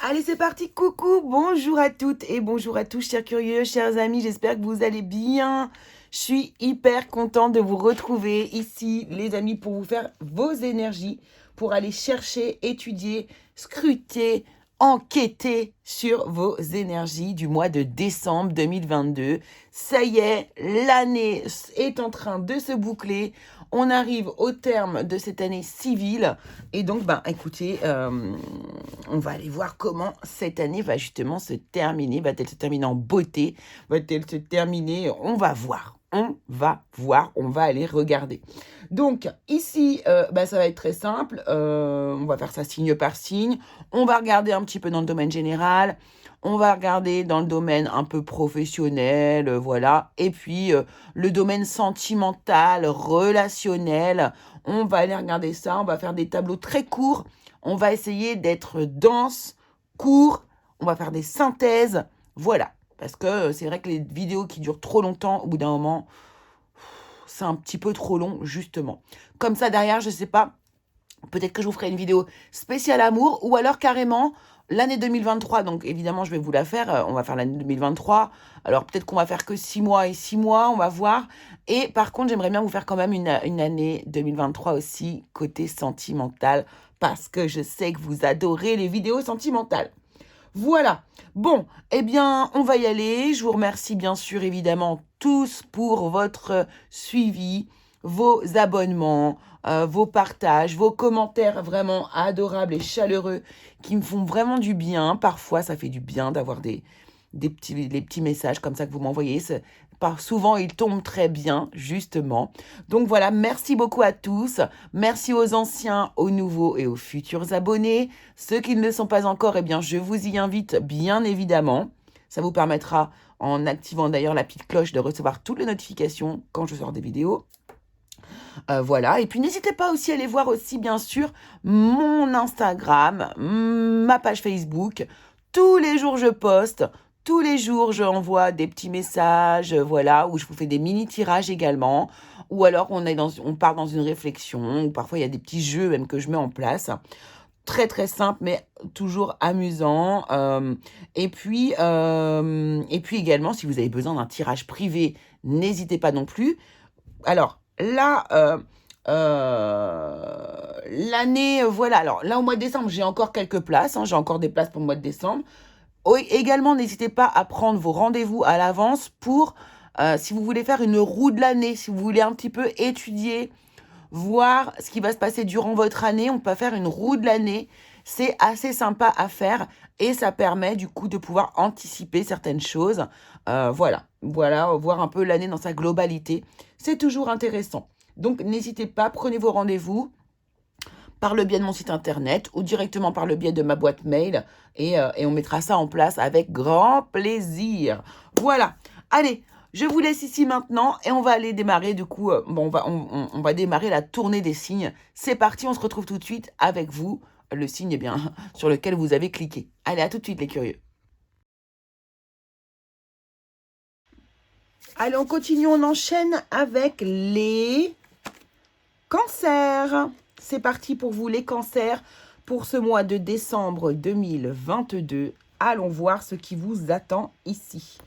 Allez, c'est parti, coucou, bonjour à toutes et bonjour à tous, chers curieux, chers amis, j'espère que vous allez bien. Je suis hyper contente de vous retrouver ici, les amis, pour vous faire vos énergies, pour aller chercher, étudier, scruter, enquêter sur vos énergies du mois de décembre 2022. Ça y est, l'année est en train de se boucler. On arrive au terme de cette année civile. Et donc, écoutez, on va aller voir comment cette année va justement se terminer. Va-t-elle se terminer en beauté? Va-t-elle se terminer? On va voir. On va aller regarder. Donc, ici, ça va être très simple. On va faire ça signe par signe. On va regarder un petit peu dans le domaine général. On va regarder dans le domaine un peu professionnel, voilà. Et puis, le domaine sentimental, relationnel, on va aller regarder ça. On va faire des tableaux très courts. On va essayer d'être dense, court. On va faire des synthèses. Voilà. Parce que c'est vrai que les vidéos qui durent trop longtemps, au bout d'un moment, c'est un petit peu trop long, justement. Comme ça, derrière, je sais pas, peut-être que je vous ferai une vidéo spéciale amour ou alors carrément l'année 2023. Donc évidemment, je vais vous la faire. On va faire l'année 2023. Alors peut-être qu'on va faire que 6 mois et 6 mois, on va voir. Et par contre, j'aimerais bien vous faire quand même une année 2023 aussi, côté sentimental, parce que je sais que vous adorez les vidéos sentimentales. Voilà. Bon, eh bien, on va y aller. Je vous remercie bien sûr, évidemment, tous pour votre suivi, vos abonnements, vos partages, vos commentaires vraiment adorables et chaleureux qui me font vraiment du bien. Parfois, ça fait du bien d'avoir des petits messages comme ça que vous m'envoyez. Souvent, ils tombent très bien, justement. Donc voilà, merci beaucoup à tous. Merci aux anciens, aux nouveaux et aux futurs abonnés. Ceux qui ne le sont pas encore, eh bien, je vous y invite, bien évidemment. Ça vous permettra, en activant d'ailleurs la petite cloche, de recevoir toutes les notifications quand je sors des vidéos. Voilà, et puis n'hésitez pas aussi à aller voir aussi, bien sûr, mon Instagram, ma page Facebook. Tous les jours, je poste. Tous les jours, je envoie des petits messages, voilà, où je vous fais des mini-tirages également. Ou alors, on part dans une réflexion, ou parfois, il y a des petits jeux même que je mets en place. Très, très simple, mais toujours amusant. Et puis également, si vous avez besoin d'un tirage privé, n'hésitez pas non plus. Alors, là, l'année, voilà. Alors, là, au mois de décembre, j'ai encore quelques places. J'ai encore des places pour le mois de décembre. Oui, également, n'hésitez pas à prendre vos rendez-vous à l'avance pour, si vous voulez faire une roue de l'année, si vous voulez un petit peu étudier, voir ce qui va se passer durant votre année. On peut faire une roue de l'année. C'est assez sympa à faire et ça permet du coup de pouvoir anticiper certaines choses. Voilà, voir un peu l'année dans sa globalité. C'est toujours intéressant. Donc n'hésitez pas, prenez vos rendez-vous par le biais de mon site internet ou directement par le biais de ma boîte mail et on mettra ça en place avec grand plaisir. Voilà, allez, je vous laisse ici maintenant et on va aller démarrer du coup, on va démarrer la tournée des signes. C'est parti, on se retrouve tout de suite avec vous, le signe bien, sur lequel vous avez cliqué. Allez, à tout de suite les curieux. Allez, on continue, on enchaîne avec les cancers. C'est parti pour vous les cancers pour ce mois de décembre 2022. Allons voir ce qui vous attend ici.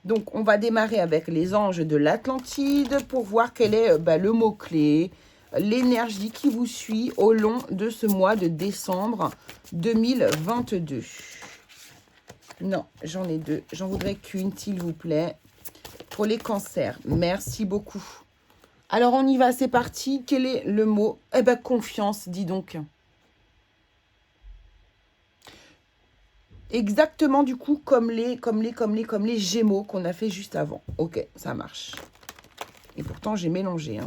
Donc, on va démarrer avec les anges de l'Atlantide pour voir quel est le mot-clé, l'énergie qui vous suit au long de ce mois de décembre 2022. Non, j'en ai deux. J'en voudrais qu'une, s'il vous plaît, pour les cancers. Merci beaucoup. Alors, on y va, c'est parti. Quel est le mot? Eh bien, confiance, dis donc. Exactement, du coup, comme les Gémeaux qu'on a fait juste avant. Ok, ça marche. Et pourtant, j'ai mélangé.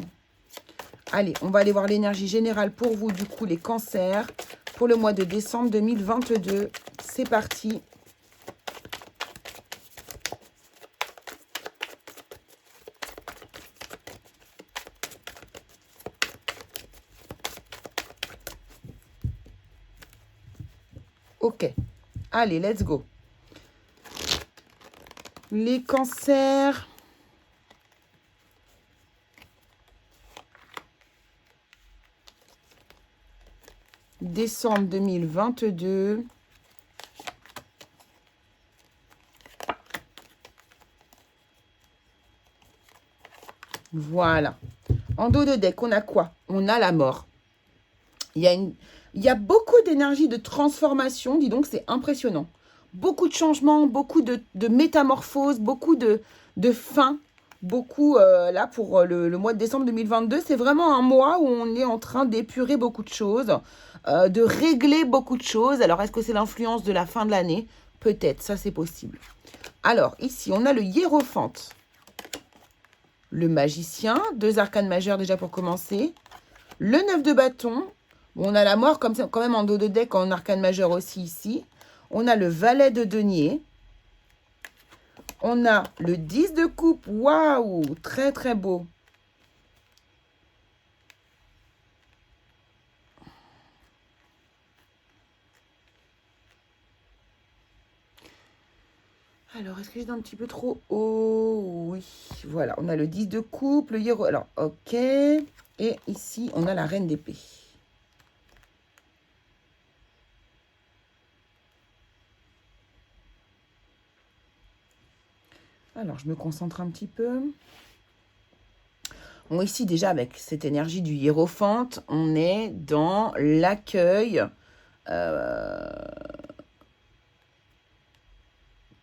Allez, on va aller voir l'énergie générale pour vous, du coup, les cancers, pour le mois de décembre 2022. C'est parti. Ok. Allez, let's go. Les cancers. Décembre 2022. Voilà. En dos de deck, on a quoi? On a la mort. Il y a beaucoup d'énergie de transformation, dis donc, c'est impressionnant. Beaucoup de changements, beaucoup de métamorphoses, beaucoup de fin. Beaucoup, là, pour le mois de décembre 2022, c'est vraiment un mois où on est en train d'épurer beaucoup de choses, de régler beaucoup de choses. Alors, est-ce que c'est l'influence de la fin de l'année? Peut-être, ça c'est possible. Alors, ici, on a le hiérophante. Le magicien, 2 arcanes majeures déjà pour commencer. Le 9 de bâton. On a la mort comme ça, quand même en dos de deck, en arcane majeur aussi ici. On a le valet de denier. On a le 10 de coupe. Waouh, très très beau. Alors, est-ce que j'ai un petit peu trop haut? Oui, voilà. On a le 10 de coupe, le hiéro. Alors, ok. Et ici, on a la reine d'épée. Alors, je me concentre un petit peu. Bon, ici, déjà, avec cette énergie du hiérophante, on est dans l'accueil.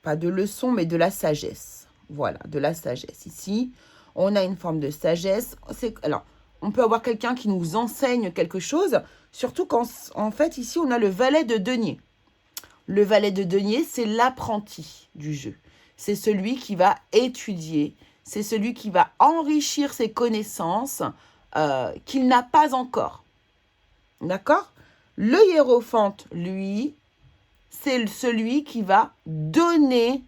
Pas de leçon, mais de la sagesse. Voilà, de la sagesse. Ici, on a une forme de sagesse. Alors, on peut avoir quelqu'un qui nous enseigne quelque chose, surtout quand, en fait, ici, on a le valet de denier. Le valet de denier, c'est l'apprenti du jeu. C'est celui qui va étudier, c'est celui qui va enrichir ses connaissances qu'il n'a pas encore. D'accord? Le hiérophante, lui, c'est celui qui va donner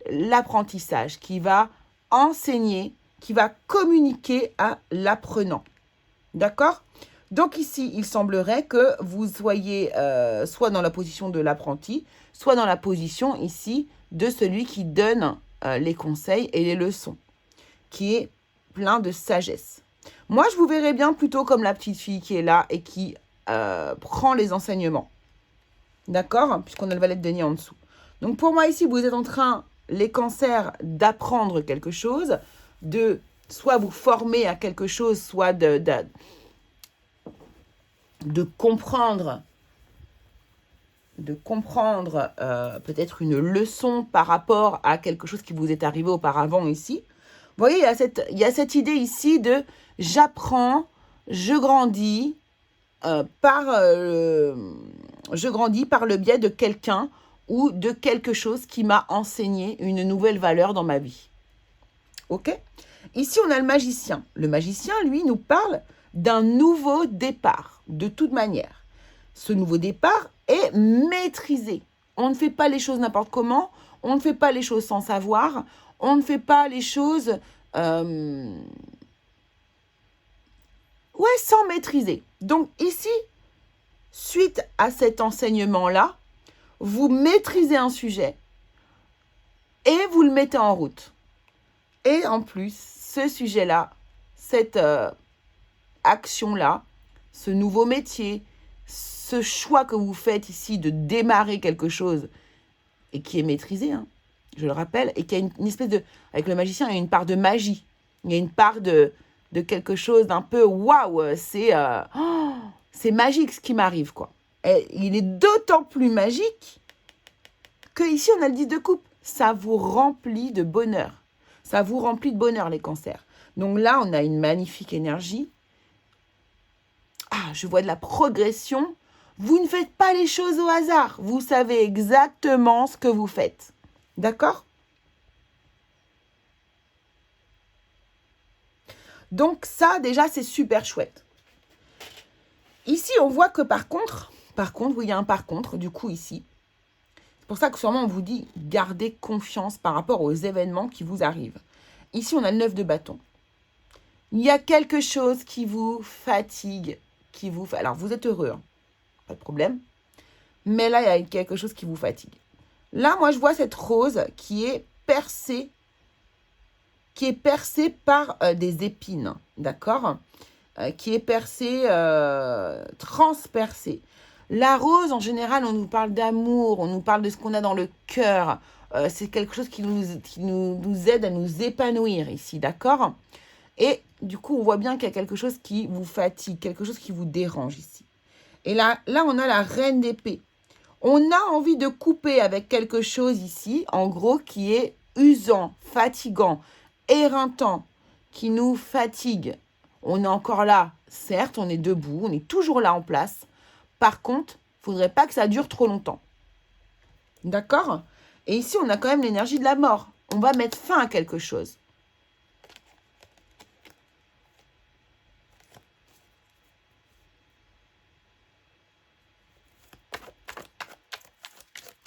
l'apprentissage, qui va enseigner, qui va communiquer à l'apprenant. D'accord? Donc ici, il semblerait que vous soyez soit dans la position de l'apprenti, soit dans la position ici de celui qui donne les conseils et les leçons, qui est plein de sagesse. Moi, je vous verrais bien plutôt comme la petite fille qui est là et qui prend les enseignements. D'accord? Puisqu'on a le valet de denier en dessous. Donc pour moi ici, vous êtes en train, les cancers, d'apprendre quelque chose, de soit vous former à quelque chose, soit de comprendre, peut-être une leçon par rapport à quelque chose qui vous est arrivé auparavant ici. Vous voyez, il y a cette idée ici de j'apprends, je grandis par le biais de quelqu'un ou de quelque chose qui m'a enseigné une nouvelle valeur dans ma vie. Ok? Ici, on a le magicien. Le magicien, lui, nous parle d'un nouveau départ, de toute manière. Ce nouveau départ est maîtrisé. On ne fait pas les choses n'importe comment, on ne fait pas les choses sans savoir, on ne fait pas les choses sans maîtriser. Donc ici, suite à cet enseignement-là, vous maîtrisez un sujet et vous le mettez en route. Et en plus, ce sujet-là, cette action-là, ce nouveau métier, ce choix que vous faites ici de démarrer quelque chose et qui est maîtrisé, hein, je le rappelle, et qui a une espèce de... Avec le magicien, il y a une part de magie. Il y a une part de quelque chose d'un peu waouh, c'est magique ce qui m'arrive, quoi. Et il est d'autant plus magique que ici on a le 10 de coupe. Ça vous remplit de bonheur. Ça vous remplit de bonheur, les cancers. Donc là, on a une magnifique énergie. Ah, je vois de la progression. Vous ne faites pas les choses au hasard. Vous savez exactement ce que vous faites. D'accord? Donc ça, déjà, c'est super chouette. Ici, on voit que par contre, oui, il y a un par contre, du coup, ici. C'est pour ça que sûrement, on vous dit, gardez confiance par rapport aux événements qui vous arrivent. Ici, on a le 9 de bâton. Il y a quelque chose qui vous fatigue, Alors, vous êtes heureux, hein, pas de problème. Mais là, il y a quelque chose qui vous fatigue. Là, moi, je vois cette rose qui est percée par des épines, d'accord? Qui est percée, transpercée. La rose, en général, on nous parle d'amour, on nous parle de ce qu'on a dans le cœur. C'est quelque chose qui nous aide à nous épanouir ici, d'accord? Et du coup, on voit bien qu'il y a quelque chose qui vous fatigue, quelque chose qui vous dérange ici. Et là, on a la reine d'épée. On a envie de couper avec quelque chose ici, en gros, qui est usant, fatigant, éreintant, qui nous fatigue. On est encore là, certes, on est debout, on est toujours là en place. Par contre, il ne faudrait pas que ça dure trop longtemps. D'accord? Et ici, on a quand même l'énergie de la mort. On va mettre fin à quelque chose.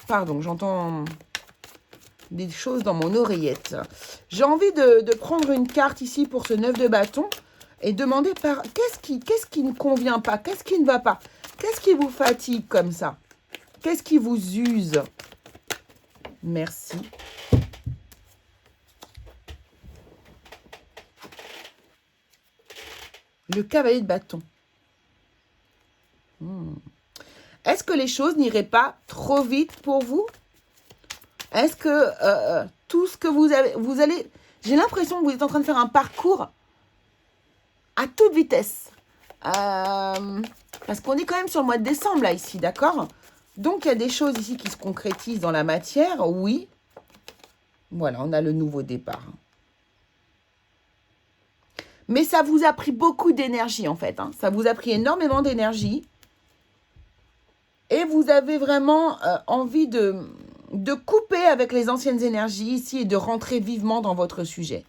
Pardon, j'entends des choses dans mon oreillette. J'ai envie de prendre une carte ici pour ce 9 de bâton et demander par qu'est-ce qui ne convient pas, qu'est-ce qui ne va pas, qu'est-ce qui vous fatigue comme ça, qu'est-ce qui vous use. Merci. Le cavalier de bâton. Est-ce que les choses n'iraient pas trop vite pour vous? Est-ce que tout ce que vous allez... J'ai l'impression que vous êtes en train de faire un parcours à toute vitesse. Parce qu'on est quand même sur le mois de décembre, là, ici, d'accord? Donc, il y a des choses ici qui se concrétisent dans la matière, oui. Voilà, on a le nouveau départ. Mais ça vous a pris beaucoup d'énergie, en fait. Hein. Ça vous a pris énormément d'énergie. Et vous avez vraiment envie de couper avec les anciennes énergies ici et de rentrer vivement dans votre sujet.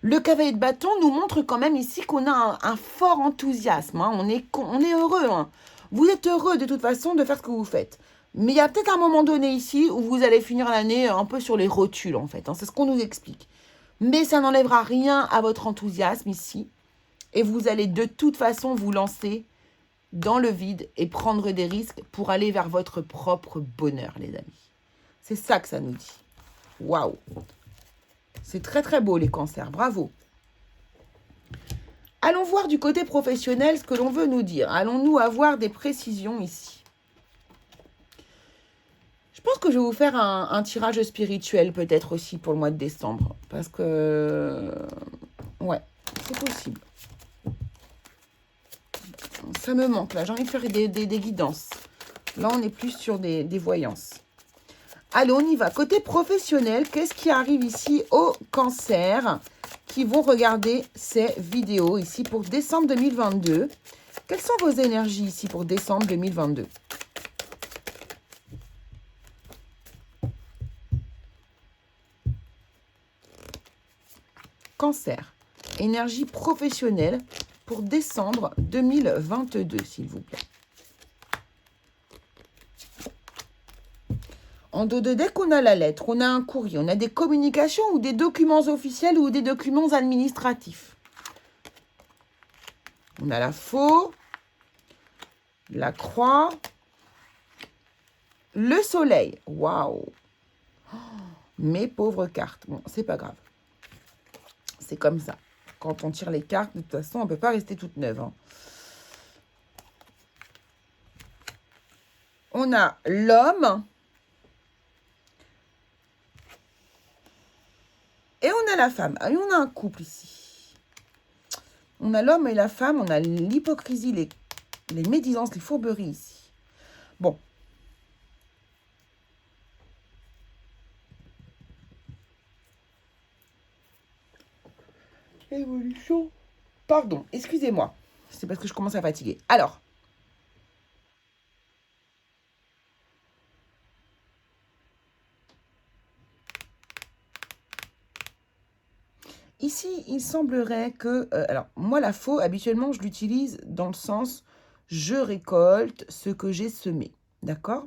Le cavalier de bâton nous montre quand même ici qu'on a un fort enthousiasme. Hein. On est heureux. Hein. Vous êtes heureux de toute façon de faire ce que vous faites. Mais il y a peut-être un moment donné ici où vous allez finir l'année un peu sur les rotules en fait. Hein. C'est ce qu'on nous explique. Mais ça n'enlèvera rien à votre enthousiasme ici. Et vous allez de toute façon vous lancer dans le vide et prendre des risques pour aller vers votre propre bonheur, les amis. C'est ça que ça nous dit. Waouh! C'est très très beau les cancers, bravo. Allons voir du côté professionnel ce que l'on veut nous dire. Allons-nous avoir des précisions ici? Je pense que je vais vous faire un tirage spirituel peut-être aussi pour le mois de décembre. Parce que... ouais, c'est possible. Ça me manque là, j'ai envie de faire des guidances. Là, on est plus sur des voyances. Allez, on y va. Côté professionnel, qu'est-ce qui arrive ici au cancer qui vont regarder ces vidéos ici pour décembre 2022? Quelles sont vos énergies ici pour décembre 2022? Cancer, énergie professionnelle pour décembre 2022, s'il vous plaît. En dos de deck, on a la lettre, on a un courrier, on a des communications ou des documents officiels ou des documents administratifs. On a la faux, la croix, le soleil. Waouh! Mes pauvres cartes. Bon, c'est pas grave. C'est comme ça. Quand on tire les cartes, de toute façon, on ne peut pas rester toute neuve. Hein. On a l'homme. Et on a la femme. Et on a un couple ici. On a l'homme et la femme. On a l'hypocrisie, les médisances, les fourberies ici. Bon. Évolution. Pardon, excusez-moi. C'est parce que je commence à fatiguer. Alors. Ici, il semblerait que... alors, moi, la faux, habituellement, je l'utilise dans le sens je récolte ce que j'ai semé. D'accord?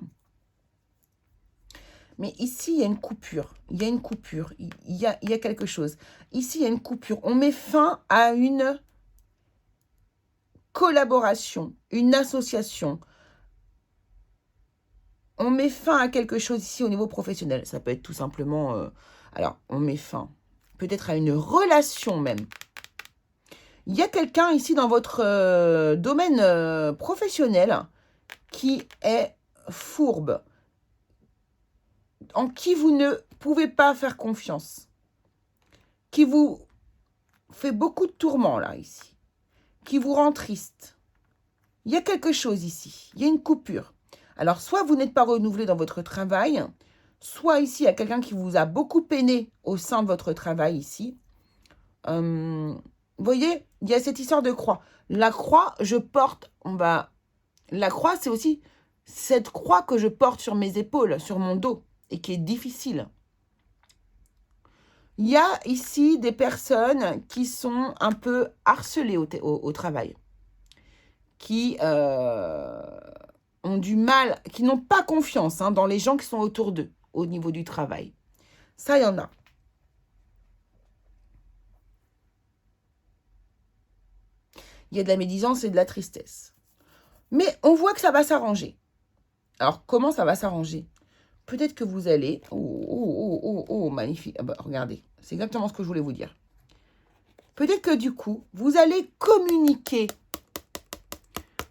Mais ici, il y a une coupure. Il y a une coupure. Il y a quelque chose. Ici, il y a une coupure. On met fin à une collaboration, une association. On met fin à quelque chose ici au niveau professionnel. Ça peut être tout simplement... alors, on met fin peut-être à une relation même. Il y a quelqu'un ici dans votre domaine professionnel qui est fourbe, en qui vous ne pouvez pas faire confiance, qui vous fait beaucoup de tourments, là, ici, qui vous rend triste. Il y a quelque chose ici, il y a une coupure. Alors, soit vous n'êtes pas renouvelé dans votre travail, soit ici, il y a quelqu'un qui vous a beaucoup peiné au sein de votre travail ici. Vous voyez, il y a cette histoire de croix. La croix, je porte, la croix, c'est aussi cette croix que je porte sur mes épaules, sur mon dos, et qui est difficile. Il y a ici des personnes qui sont un peu harcelées au travail, qui ont du mal, qui n'ont pas confiance dans les gens qui sont autour d'eux au niveau du travail. Ça, il y en a. Il y a de la médisance et de la tristesse. Mais on voit que ça va s'arranger. Alors, comment ça va s'arranger? Peut-être que vous allez... Oh, magnifique. Ah bah, regardez, c'est exactement ce que je voulais vous dire. Peut-être que du coup, vous allez communiquer.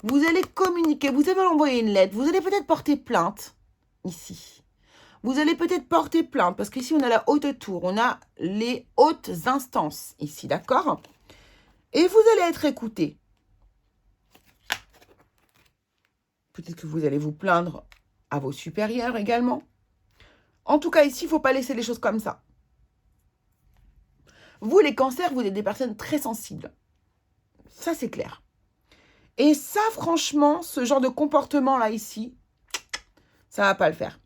Vous allez communiquer. Vous allez envoyer une lettre. Vous allez peut-être porter plainte ici. Vous allez peut-être porter plainte parce qu'ici, on a la haute tour. On a les hautes instances ici, d'accord? Et vous allez être écouté. Peut-être que vous allez vous plaindre à vos supérieurs également. En tout cas, ici, il ne faut pas laisser les choses comme ça. Vous, les cancers, vous êtes des personnes très sensibles. Ça, c'est clair. Et ça, franchement, ce genre de comportement-là, ici, ça ne va pas le faire.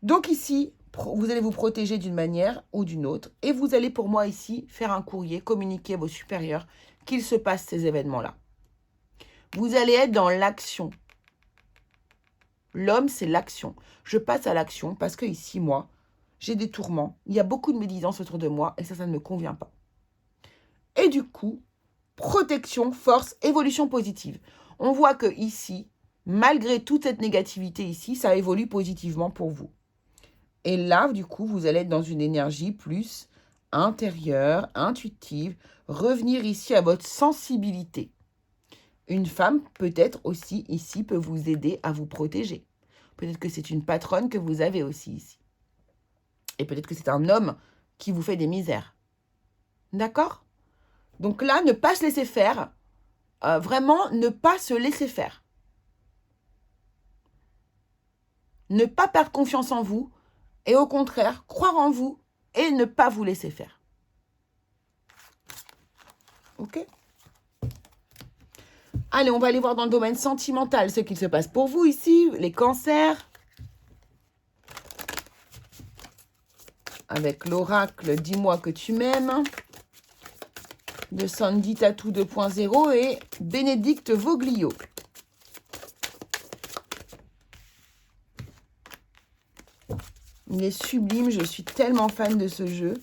Donc ici, vous allez vous protéger d'une manière ou d'une autre. Et vous allez, pour moi, ici, faire un courrier, communiquer à vos supérieurs qu'il se passe ces événements-là. Vous allez être dans l'action. L'homme, c'est l'action. Je passe à l'action parce que ici, moi, j'ai des tourments. Il y a beaucoup de médisance autour de moi et ça ne me convient pas. Et du coup, protection, force, évolution positive. On voit que ici, malgré toute cette négativité ici, ça évolue positivement pour vous. Et là, du coup, vous allez être dans une énergie plus intérieure, intuitive, revenir ici à votre sensibilité. Une femme, peut-être aussi, ici, peut vous aider à vous protéger. Peut-être que c'est une patronne que vous avez aussi ici. Et peut-être que c'est un homme qui vous fait des misères. D'accord? Donc là, ne pas se laisser faire. Vraiment, ne pas se laisser faire. Ne pas perdre confiance en vous. Et au contraire, croire en vous et ne pas vous laisser faire. Ok? Allez, on va aller voir dans le domaine sentimental ce qu'il se passe pour vous ici, les cancers. Avec l'oracle « Dis-moi que tu m'aimes » de Sandy Tattoo 2.0 et Bénédicte Voglio. Il est sublime, je suis tellement fan de ce jeu.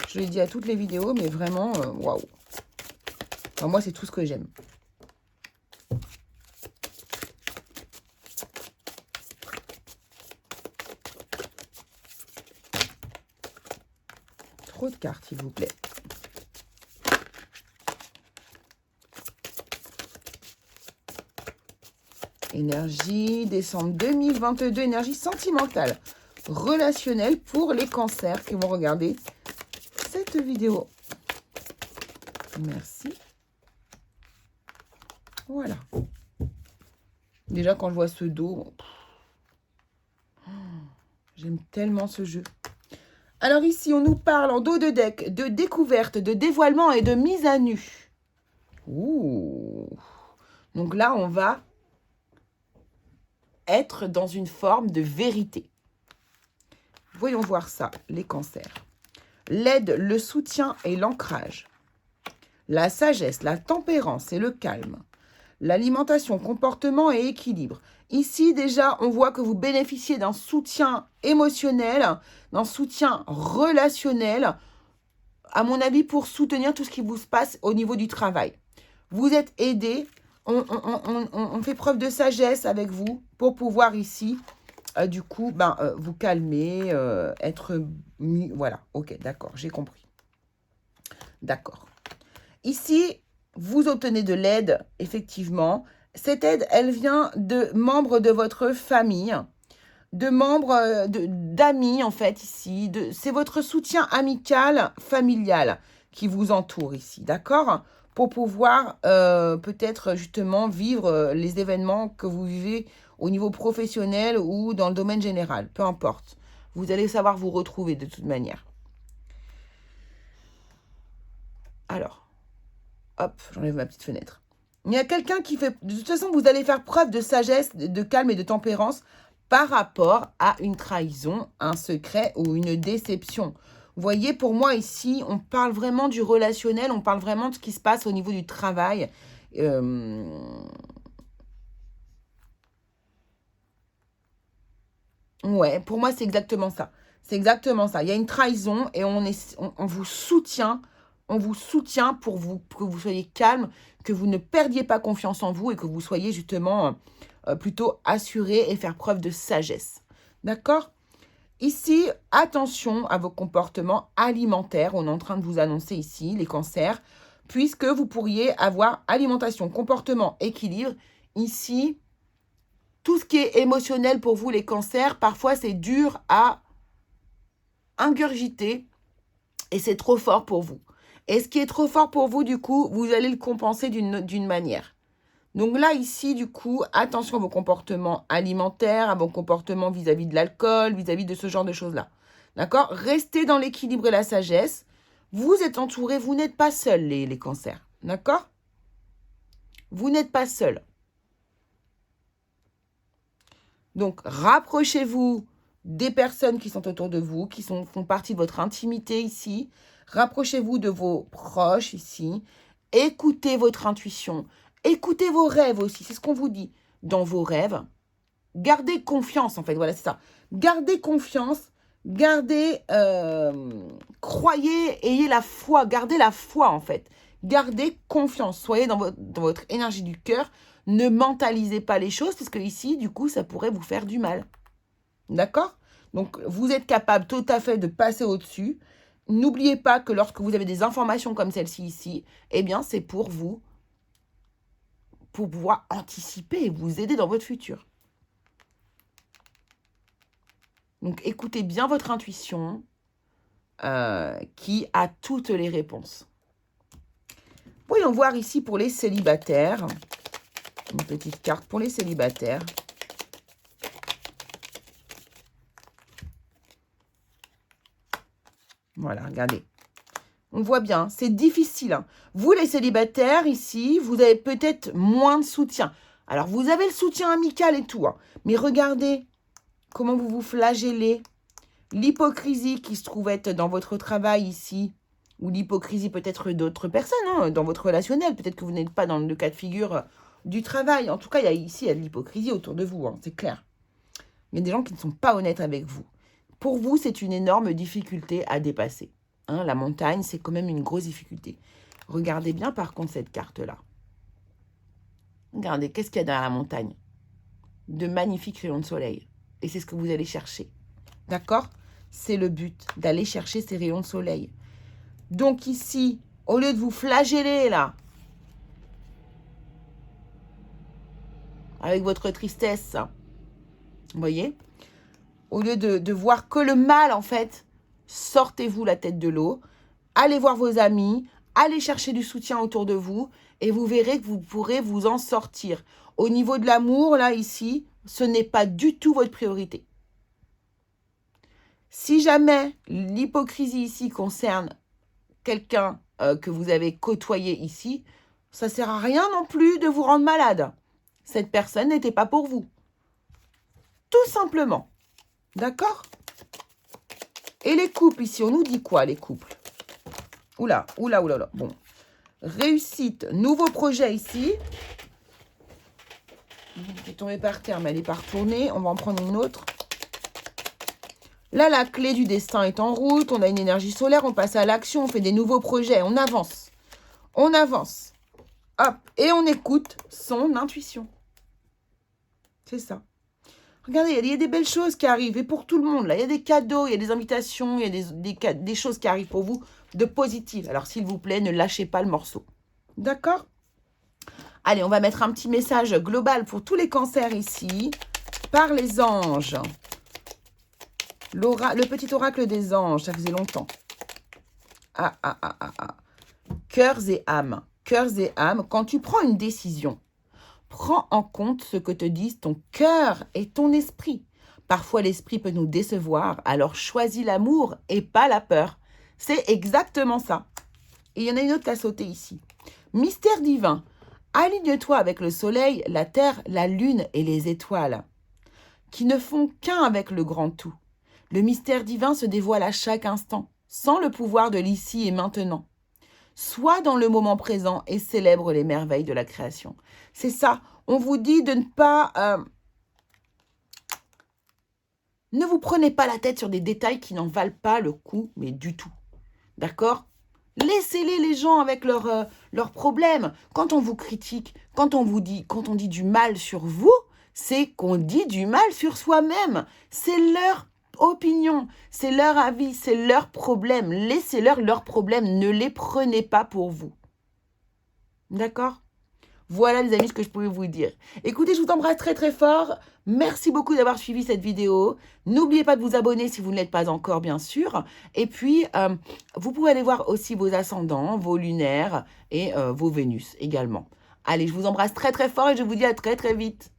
Je l'ai dit à toutes les vidéos, mais vraiment, waouh. Enfin, moi, c'est tout ce que j'aime. Trop de cartes, s'il vous plaît. Énergie, décembre 2022, énergie sentimentale, relationnelle pour les cancers qui vont regarder cette vidéo. Merci. Voilà. Déjà, quand je vois ce dos, j'aime tellement ce jeu. Alors ici, on nous parle en dos de deck de découverte, de dévoilement et de mise à nu. Ouh. Donc là, on va être dans une forme de vérité. Voyons voir ça, les cancers. L'aide, le soutien et l'ancrage. La sagesse, la tempérance et le calme. L'alimentation, comportement et équilibre. Ici, déjà, on voit que vous bénéficiez d'un soutien émotionnel, d'un soutien relationnel, à mon avis, pour soutenir tout ce qui vous se passe au niveau du travail. Vous êtes aidé, on fait preuve de sagesse avec vous pour pouvoir ici, du coup, vous calmer, être... Voilà, ok, d'accord, j'ai compris. D'accord. Ici, vous obtenez de l'aide, effectivement. Cette aide, elle vient de membres de votre famille, de membres d'amis, en fait, ici. C'est votre soutien amical, familial qui vous entourent ici, d'accord? Pour pouvoir peut-être justement vivre les événements que vous vivez au niveau professionnel ou dans le domaine général, peu importe. Vous allez savoir vous retrouver de toute manière. Alors, hop, j'enlève ma petite fenêtre. Il y a quelqu'un qui fait... De toute façon, vous allez faire preuve de sagesse, de calme et de tempérance par rapport à une trahison, un secret ou une déception. Vous voyez, pour moi ici, on parle vraiment du relationnel, on parle vraiment de ce qui se passe au niveau du travail. Ouais, pour moi, c'est exactement ça. C'est exactement ça. Il y a une trahison et on vous soutient. On vous soutient pour que vous soyez calme, que vous ne perdiez pas confiance en vous et que vous soyez justement plutôt assuré et faire preuve de sagesse. D'accord ? Ici, attention à vos comportements alimentaires. On est en train de vous annoncer ici les cancers, puisque vous pourriez avoir alimentation, comportement, équilibre. Ici, tout ce qui est émotionnel pour vous, les cancers, parfois c'est dur à ingurgiter et c'est trop fort pour vous. Et ce qui est trop fort pour vous, du coup, vous allez le compenser d'une manière. Donc là, ici, du coup, attention à vos comportements alimentaires, à vos comportements vis-à-vis de l'alcool, vis-à-vis de ce genre de choses-là. D'accord ? Restez dans l'équilibre et la sagesse. Vous êtes entourés, vous n'êtes pas seuls, les cancers. D'accord ? Vous n'êtes pas seuls. Donc, rapprochez-vous des personnes qui sont autour de vous, qui font partie de votre intimité ici. Rapprochez-vous de vos proches ici. Écoutez votre intuition. Écoutez vos rêves aussi. C'est ce qu'on vous dit. Dans vos rêves, gardez confiance, en fait. Voilà, c'est ça. Gardez confiance. Gardez, croyez, ayez la foi. Gardez la foi, en fait. Gardez confiance. Soyez dans votre énergie du cœur. Ne mentalisez pas les choses, parce que ici, du coup, ça pourrait vous faire du mal. D'accord ? Donc, vous êtes capable tout à fait de passer au-dessus. N'oubliez pas que lorsque vous avez des informations comme celle-ci ici, eh bien, c'est pour vous, pour pouvoir anticiper et vous aider dans votre futur. Donc, écoutez bien votre intuition qui a toutes les réponses. Voyons voir ici pour les célibataires. Une petite carte pour les célibataires. Voilà, regardez. On voit bien, c'est difficile. Hein. Vous, les célibataires, ici, vous avez peut-être moins de soutien. Alors, vous avez le soutien amical et tout. Hein, mais regardez comment vous vous flagellez. L'hypocrisie qui se trouve être dans votre travail ici, ou l'hypocrisie peut-être d'autres personnes, hein, dans votre relationnel. Peut-être que vous n'êtes pas dans le cas de figure du travail. En tout cas, il y a de l'hypocrisie autour de vous, hein, c'est clair. Il y a des gens qui ne sont pas honnêtes avec vous. Pour vous, c'est une énorme difficulté à dépasser. Hein, la montagne, c'est quand même une grosse difficulté. Regardez bien par contre cette carte-là. Regardez, qu'est-ce qu'il y a derrière la montagne? De magnifiques rayons de soleil. Et c'est ce que vous allez chercher. D'accord? C'est le but, d'aller chercher ces rayons de soleil. Donc ici, au lieu de vous flageller là, avec votre tristesse, vous voyez, au lieu de voir que le mal, en fait, sortez-vous la tête de l'eau, allez voir vos amis, allez chercher du soutien autour de vous et vous verrez que vous pourrez vous en sortir. Au niveau de l'amour, là, ici, ce n'est pas du tout votre priorité. Si jamais l'hypocrisie ici concerne quelqu'un que vous avez côtoyé ici, ça ne sert à rien non plus de vous rendre malade. Cette personne n'était pas pour vous. Tout simplement. D'accord? Et les couples ici, on nous dit quoi, les couples? Oula. Bon. Réussite, nouveau projet ici. Elle est tombée par terre, mais elle n'est pas retournée. On va en prendre une autre. Là, la clé du destin est en route. On a une énergie solaire. On passe à l'action. On fait des nouveaux projets. On avance. On avance. Hop. Et on écoute son intuition. C'est ça. Regardez, il y a des belles choses qui arrivent. Et pour tout le monde, là, il y a des cadeaux, il y a des invitations, il y a des choses qui arrivent pour vous de positives. Alors, s'il vous plaît, ne lâchez pas le morceau. D'accord? Allez, on va mettre un petit message global pour tous les cancers ici. Par les anges. Le petit oracle des anges, ça faisait longtemps. cœurs et âmes. Cœurs et âmes, quand tu prends une décision, prends en compte ce que te disent ton cœur et ton esprit. Parfois, l'esprit peut nous décevoir, alors choisis l'amour et pas la peur. C'est exactement ça. Et il y en a une autre qui a sauté ici. Mystère divin, aligne-toi avec le soleil, la terre, la lune et les étoiles, qui ne font qu'un avec le grand tout. Le mystère divin se dévoile à chaque instant, sans le pouvoir de l'ici et maintenant. Sois dans le moment présent et célèbre les merveilles de la création. C'est ça, on vous dit de ne pas... ne vous prenez pas la tête sur des détails qui n'en valent pas le coup, mais du tout. D'accord ? Laissez-les les gens avec leurs problèmes. Quand on vous critique, quand on dit du mal sur vous, c'est qu'on dit du mal sur soi-même. C'est leur opinion, c'est leur avis, c'est leur problème. Laissez-leur leurs problèmes, ne les prenez pas pour vous. D'accord ? Voilà les amis ce que je pouvais vous dire. Écoutez, je vous embrasse très très fort. Merci beaucoup d'avoir suivi cette vidéo. N'oubliez pas de vous abonner si vous ne l'êtes pas encore, bien sûr. Et puis, vous pouvez aller voir aussi vos ascendants, vos lunaires et vos Vénus également. Allez, je vous embrasse très très fort et je vous dis à très très vite.